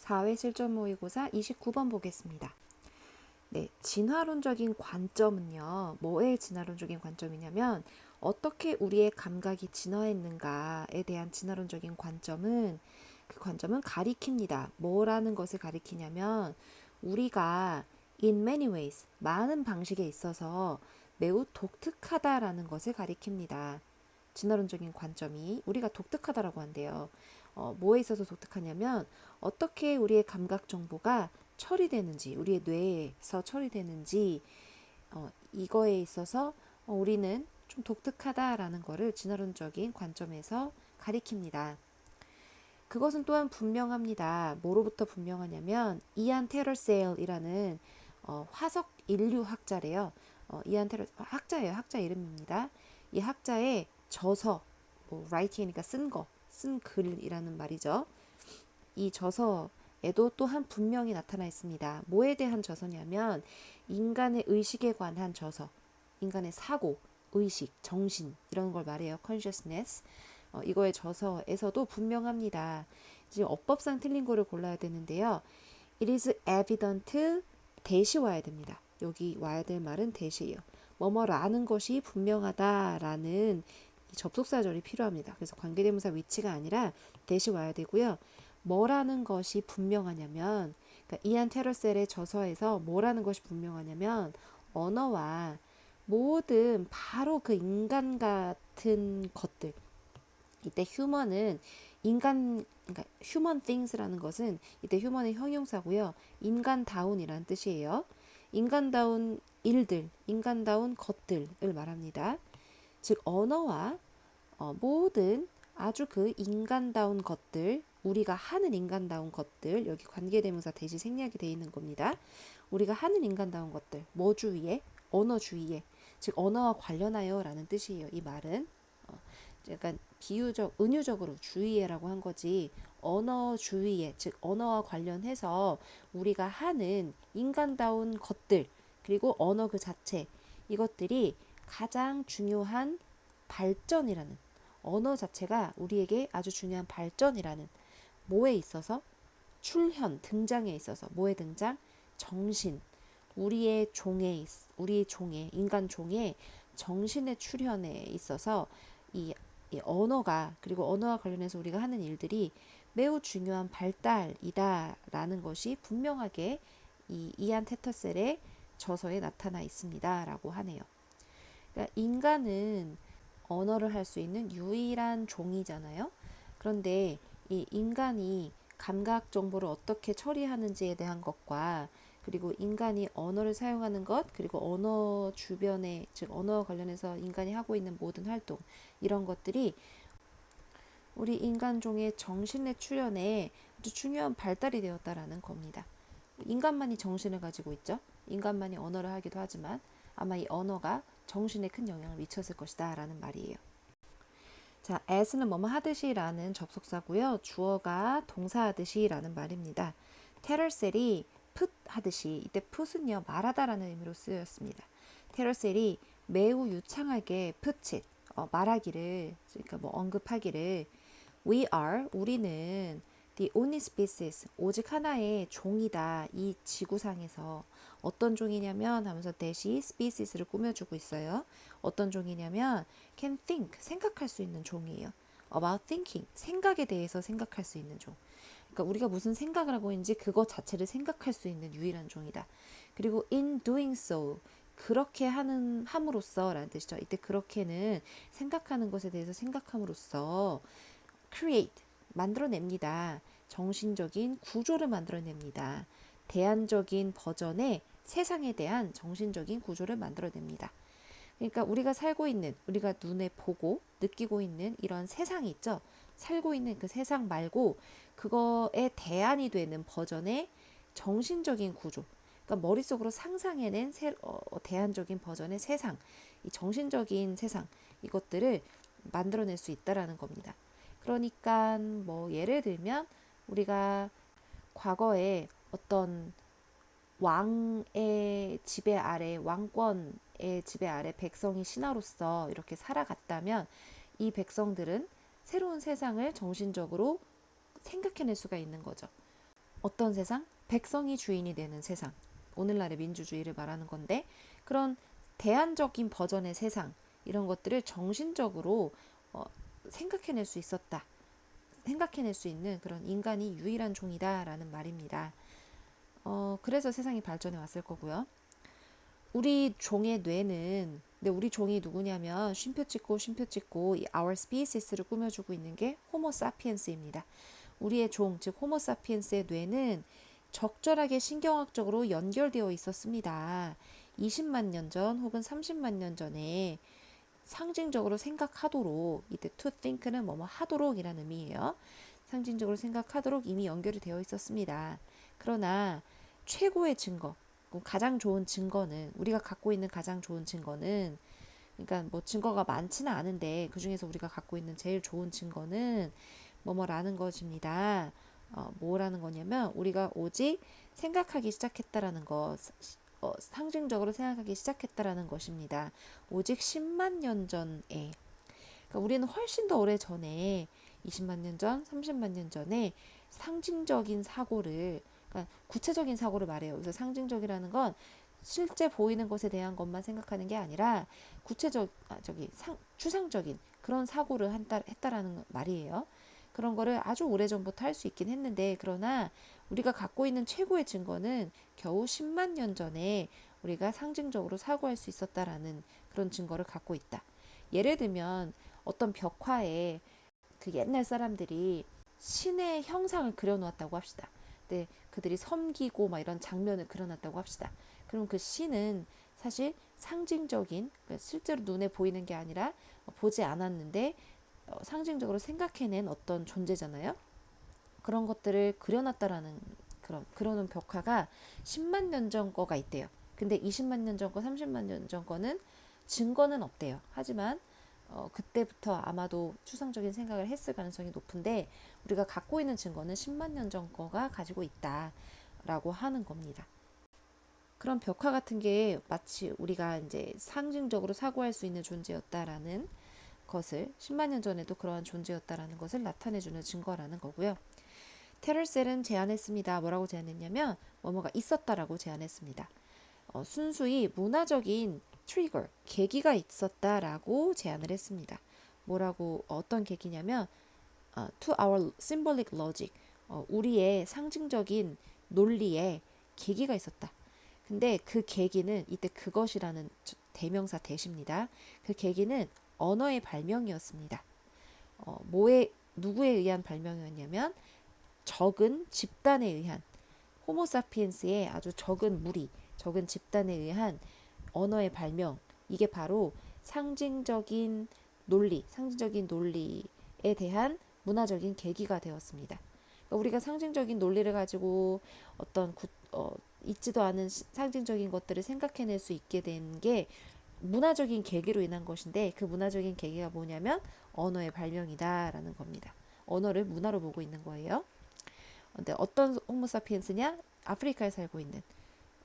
4회 실전 모의고사 29번 보겠습니다. 네, 진화론적인 관점은요. 뭐의 진화론적인 관점이냐면 어떻게 우리의 감각이 진화했는가에 대한 진화론적인 관점은 그 관점은 가리킵니다. 뭐라는 것을 가리키냐면 우리가 in many ways 많은 방식에 있어서 매우 독특하다라는 것을 가리킵니다. 진화론적인 관점이 우리가 독특하다라고 한대요. 뭐에 있어서 독특하냐면 어떻게 우리의 감각 정보가 처리되는지, 우리의 뇌에서 처리되는지 이거에 있어서 우리는 좀 독특하다라는 것을 진화론적인 관점에서 가리킵니다. 그것은 또한 분명합니다. 뭐로부터 분명하냐면 이안 테러셀이라는 화석 인류 학자래요. 이안 테러 학자예요. 학자 이름입니다. 이 학자의 저서, 뭐 writing이니까 쓴 글이라는 말이죠. 이 저서에도 또한 분명히 나타나 있습니다. 뭐에 대한 저서냐면 인간의 의식에 관한 저서, 인간의 사고, 의식, 정신 이런 걸 말해요. consciousness. 이거의 저서에서도 분명합니다. 지금 어법상 틀린 거를 골라야 되는데요. It is evident 대시 와야 됩니다. 여기 와야 될 말은 대시예요. 뭐뭐라는 것이 분명하다라는 접속사절이 필요합니다. 그래서 관계대명사 위치가 아니라 대시 와야 되고요. 뭐라는 것이 분명하냐면 그러니까 이안 테러셀의 저서에서 뭐라는 것이 분명하냐면 언어와 모든 바로 그 인간 같은 것들 이때 휴먼은 인간 그러니까 human things라는 것은 이때 휴먼의 형용사고요. 인간다운이라는 뜻이에요. 인간다운 일들, 인간다운 것들을 말합니다. 즉 언어와 모든 아주 그 인간다운 것들, 우리가 하는 인간다운 것들, 여기 관계대명사 대시 생략이 되어 있는 겁니다. 우리가 하는 인간다운 것들, 뭐 주위에? 언어 주위에. 즉 언어와 관련하여 라는 뜻이에요. 이 말은 약간 비유적, 은유적으로 주의해라고 한 거지 언어 주위에, 즉 언어와 관련해서 우리가 하는 인간다운 것들 그리고 언어 그 자체 이것들이 가장 중요한 발전이라는 언어 자체가 우리에게 아주 중요한 발전이라는 뭐에 있어서 출현, 등장에 있어서 뭐의 등장? 정신, 우리의 종에 인간 종의 정신의 출현에 있어서 이 언어가 그리고 언어와 관련해서 우리가 하는 일들이 매우 중요한 발달이다라는 것이 분명하게 이 이안 테터셀의 저서에 나타나 있습니다라고 하네요. 그러니까 인간은 언어를 할 수 있는 유일한 종이잖아요. 그런데 이 인간이 감각 정보를 어떻게 처리하는지에 대한 것과 그리고 인간이 언어를 사용하는 것 그리고 언어 주변에 즉 언어와 관련해서 인간이 하고 있는 모든 활동 이런 것들이 우리 인간종의 정신의 출현에 아주 중요한 발달이 되었다라는 겁니다. 인간만이 정신을 가지고 있죠. 인간만이 언어를 하기도 하지만 아마 이 언어가 정신에 큰 영향을 미쳤을 것이다 라는 말이에요. 자, as는 뭐뭐 하듯이 라는 접속사고요. 주어가 동사하듯이 라는 말입니다. 테러셀이 put 하듯이 이때 put은요 말하다 라는 의미로 쓰였습니다. 테러셀이 매우 유창하게 put it 말하기를 그러니까 뭐 언급하기를 We are 우리는 the only species 오직 하나의 종이다 이 지구상에서 어떤 종이냐면 하면서 대시 species를 꾸며주고 있어요. 어떤 종이냐면 can think 생각할 수 있는 종이에요. about thinking 생각에 대해서 생각할 수 있는 종. 그러니까 우리가 무슨 생각을 하고 있는지 그것 자체를 생각할 수 있는 유일한 종이다. 그리고 in doing so 그렇게 함으로써 라는 뜻이죠. 이때 그렇게는 생각하는 것에 대해서 생각함으로써 create 만들어냅니다. 정신적인 구조를 만들어냅니다. 대안적인 버전의 세상에 대한 정신적인 구조를 만들어냅니다. 그러니까 우리가 살고 있는 우리가 눈에 보고 느끼고 있는 이런 세상이 있죠. 살고 있는 그 세상 말고 그거에 대안이 되는 버전의 정신적인 구조 그러니까 머릿속으로 상상해낸 대안적인 버전의 세상 이 정신적인 세상 이것들을 만들어낼 수 있다라는 겁니다. 그러니까 뭐 예를 들면 우리가 과거에 어떤 왕의 지배 아래 왕권의 지배 아래 백성이 신하로서 이렇게 살아갔다면 이 백성들은 새로운 세상을 정신적으로 생각해낼 수가 있는 거죠. 어떤 세상? 백성이 주인이 되는 세상. 오늘날의 민주주의를 말하는 건데 그런 대안적인 버전의 세상 이런 것들을 정신적으로 어, 생각해낼 수 있었다. 생각해낼 수 있는 그런 인간이 유일한 종이다라는 말입니다. 그래서 세상이 발전해 왔을 거고요. 우리 종의 뇌는 근데 우리 종이 누구냐면 쉼표 찍고 이 our species를 꾸며주고 있는 게 호모 사피엔스입니다. 우리의 종, 즉 호모 사피엔스의 뇌는 적절하게 신경학적으로 연결되어 있었습니다. 20만 년 전 혹은 30만 년 전에 상징적으로 생각하도록 이때 to think는 뭐뭐 하도록이라는 의미예요. 상징적으로 생각하도록 이미 연결이 되어 있었습니다. 그러나 최고의 증거, 가장 좋은 증거는 우리가 갖고 있는 가장 좋은 증거는 그러니까 뭐 증거가 많지는 않은데 그 중에서 우리가 갖고 있는 제일 좋은 증거는 뭐뭐라는 것입니다. 뭐라는 거냐면 우리가 오직 생각하기 시작했다라는 것, 상징적으로 생각하기 시작했다라는 것입니다. 오직 10만 년 전에, 그러니까 우리는 훨씬 더 오래 전에 20만 년 전, 30만 년 전에 상징적인 사고를, 그러니까 구체적인 사고를 말해요. 그래서 상징적이라는 건 실제 보이는 것에 대한 것만 생각하는 게 아니라 추상적인 그런 사고를 했다라는 말이에요. 그런 거를 아주 오래전부터 할 수 있긴 했는데 그러나 우리가 갖고 있는 최고의 증거는 겨우 10만 년 전에 우리가 상징적으로 사고할 수 있었다라는 그런 증거를 갖고 있다. 예를 들면 어떤 벽화에 그 옛날 사람들이 신의 형상을 그려놓았다고 합시다. 근데 그들이 섬기고 막 이런 장면을 그려놨다고 합시다. 그럼 그 신은 사실 상징적인 실제로 눈에 보이는 게 아니라 보지 않았는데 상징적으로 생각해낸 어떤 존재잖아요. 그런 것들을 그려놨다라는 그러는 벽화가 10만 년 전 거가 있대요. 근데 20만 년 전 거, 30만 년 전 거는 증거는 없대요. 하지만 그때부터 아마도 추상적인 생각을 했을 가능성이 높은데 우리가 갖고 있는 증거는 10만 년 전 거가 가지고 있다라고 하는 겁니다. 그런 벽화 같은 게 마치 우리가 이제 상징적으로 사고할 수 있는 존재였다라는 것을 10만 년 전에도 그러한 존재였다라는 것을 나타내주는 증거라는 거고요. 테럴셀은 제안했습니다. 뭐라고 제안했냐면 뭐뭐가 있었다라고 제안했습니다. 순수히 문화적인 트리거, 계기가 있었다라고 제안을 했습니다. 뭐라고 어떤 계기냐면 to our symbolic logic, 우리의 상징적인 논리에 계기가 있었다. 근데 그 계기는 이때 그것이라는 대명사 대시입니다. 그 계기는 언어의 발명이었습니다. 누구에 의한 발명이었냐면 적은 집단에 의한 호모사피엔스의 아주 적은 무리, 적은 집단에 의한 언어의 발명. 이게 바로 상징적인 논리에 대한 문화적인 계기가 되었습니다. 그러니까 우리가 상징적인 논리를 가지고 어떤 있지도 않은 상징적인 것들을 생각해낼 수 있게 된 게 문화적인 계기로 인한 것인데 그 문화적인 계기가 뭐냐면 언어의 발명이다라는 겁니다. 언어를 문화로 보고 있는 거예요. 근데 어떤 호모사피엔스냐? 아프리카에 살고 있는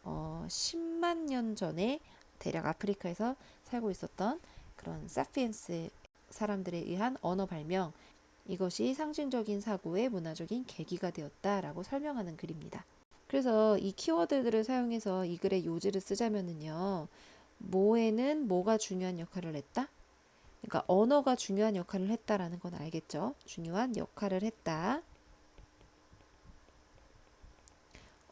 10만 년 전에 대략 아프리카에서 살고 있었던 그런 사피엔스 사람들에 의한 언어 발명, 이것이 상징적인 사고의 문화적인 계기가 되었다라고 설명하는 글입니다. 그래서 이 키워드들을 사용해서 이 글의 요지를 쓰자면은요. 뭐에는 뭐가 중요한 역할을 했다? 그러니까 언어가 중요한 역할을 했다라는 건 알겠죠? 중요한 역할을 했다.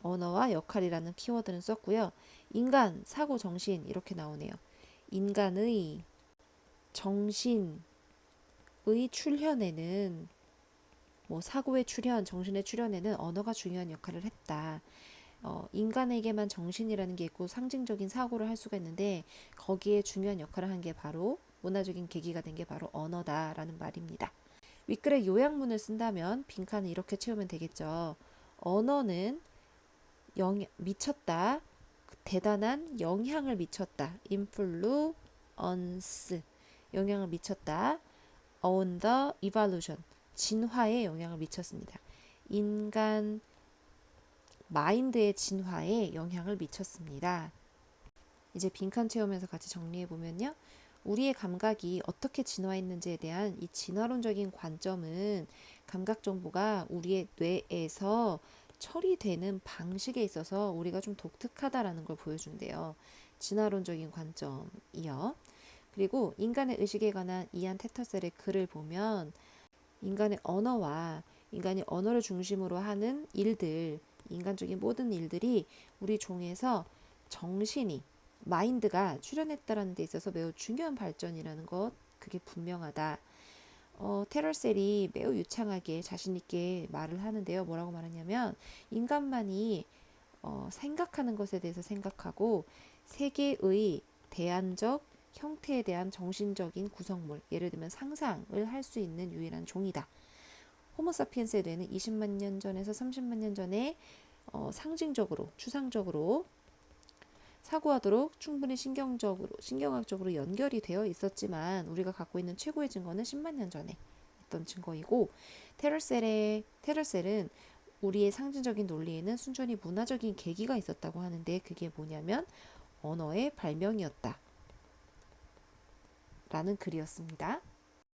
언어와 역할이라는 키워드는 썼고요. 인간, 사고, 정신 이렇게 나오네요. 인간의 정신의 출현에는 사고의 출현, 정신의 출현에는 언어가 중요한 역할을 했다. 인간에게만 정신이라는 게 있고 상징적인 사고를 할 수가 있는데 거기에 중요한 역할을 한 게 바로 문화적인 계기가 된 게 바로 언어다라는 말입니다. 윗글에 요약문을 쓴다면 빈칸을 이렇게 채우면 되겠죠. 언어는 미쳤다. 대단한 영향을 미쳤다. influence 영향을 미쳤다. on the evolution 진화에 영향을 미쳤습니다. 인간 마인드의 진화에 영향을 미쳤습니다. 이제 빈칸 채우면서 같이 정리해 보면요. 우리의 감각이 어떻게 진화했는지에 대한 이 진화론적인 관점은 감각 정보가 우리의 뇌에서 처리되는 방식에 있어서 우리가 좀 독특하다라는 걸 보여준대요. 진화론적인 관점이요. 그리고 인간의 의식에 관한 이안 테터셀의 글을 보면 인간의 언어와 인간이 언어를 중심으로 하는 일들, 인간적인 모든 일들이 우리 종에서 정신이, 마인드가 출현했다라는 데 있어서 매우 중요한 발전이라는 것, 그게 분명하다. 테럴셀이 매우 유창하게 자신있게 말을 하는데요. 뭐라고 말하냐면 인간만이 생각하는 것에 대해서 생각하고 세계의 대안적 형태에 대한 정신적인 구성물, 예를 들면 상상을 할 수 있는 유일한 종이다. 호모사피엔스에 대해는 20만 년 전에서 30만 년 전에 상징적으로, 추상적으로 사고하도록 충분히 신경학적으로 연결이 되어 있었지만 우리가 갖고 있는 최고의 증거는 10만 년 전에 있던 증거이고 테럴셀은 우리의 상징적인 논리에는 순전히 문화적인 계기가 있었다고 하는데 그게 뭐냐면 언어의 발명이었다. 라는 글이었습니다.